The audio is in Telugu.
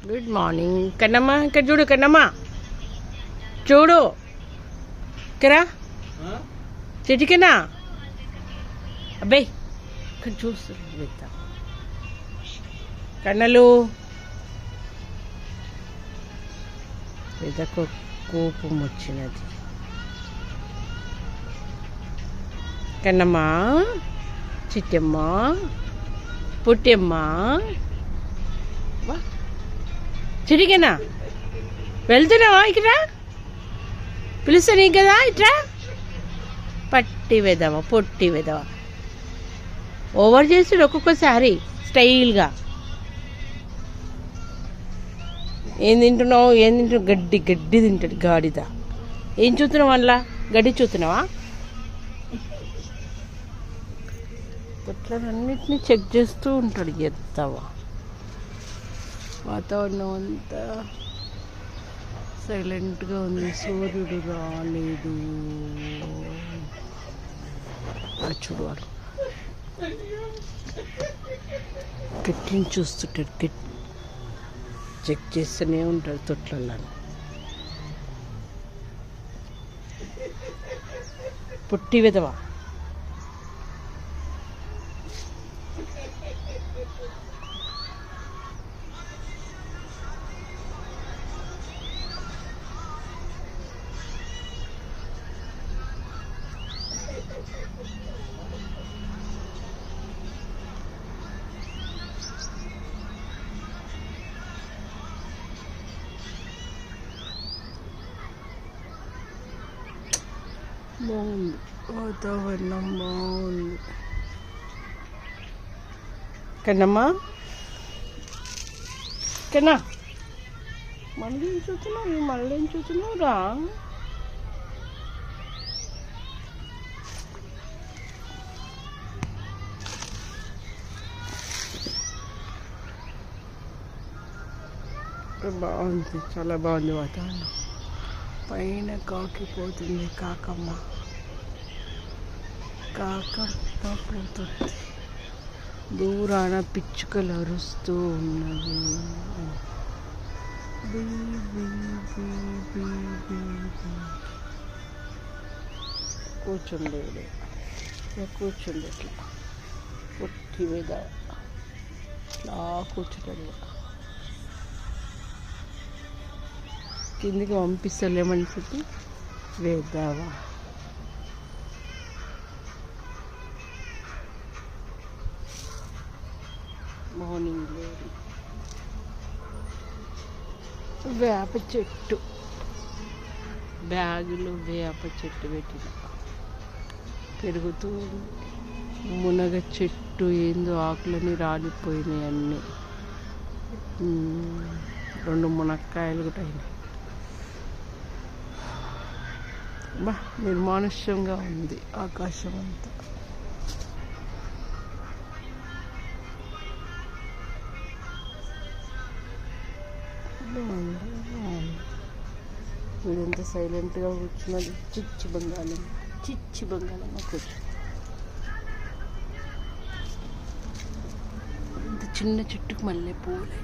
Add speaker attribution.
Speaker 1: Good morning Kannamma. ఇక్కడ చూడు కన్నమ్మ, చూడు ఇక్కడ చెట్టుకేనా అబ్బాయి ఇక్కడ చూస్తుంది కన్నలు. పెద్దకు కోపం వచ్చినది. కన్నమ్మ, చిట్టమ్మ, పుట్టమ్మ, చిటికేనా వెళ్తున్నావా? ఇక్కడ పిలుస్తా నీకు కదా, ఇట్రా. పట్టి వెదవా, పొట్టి వెదవా, ఓవర్ చేస్తాడు ఒక్కొక్కసారి స్టైల్గా. ఏం తింటున్నావు? గడ్డి గడ్డి తింటాడు గాడిద. ఏం చూస్తున్నావు? అందులో గడ్డి చూస్తున్నావా? అన్నిటినీ చెక్ చేస్తూ ఉంటాడు. ఎత్తవా వాతావరణం అంతా సైలెంట్గా ఉంది. సూర్యుడు రాలేదు. చూడు వాడు గట్టిని చూస్తుంటాడు. చెక్ చేస్తూనే ఉంటాడు తొట్లలో. పుట్టి విధవా. బాగుంది వాతావరణం, బాగుంది. కన్నమ్మా, కన్నా మళ్ళీ ఏం చూస్తున్నావు? మళ్ళీ ఏం చూస్తున్నావు రా? బాగుంది, చాలా బాగుంది వాతావరణం. పైన కాకిపోతుంది. కాకమ్మ పోతుంది. దూరాన పిచ్చుకలు అరుస్తూ ఉన్నది. కూర్చుండేది ఇట్లా పొట్టి మీద ఇట్లా కూర్చుంటుంది. కిందికి పంపిస్తలేమని చెప్పి వేద్దావా. మార్నింగ్ లేదు. వేప చెట్టు, బ్యాగులో వేప చెట్టు పెట్టిన పెరుగుతూ. మునగ చెట్టు ఏందో ఆకులని రాలిపోయినాయి అన్నీ. 2 మునక్కాయలు కూడా అయినాయి. నిర్మానుష్యంగా ఉంది ఆకాశం అంతా. వీడంతా సైలెంట్గా కూర్చున్నది. చిచ్చి బంగాళమ్మ కూర్చు. ఇంత చిన్న చెట్టుకు మల్లె పూలే.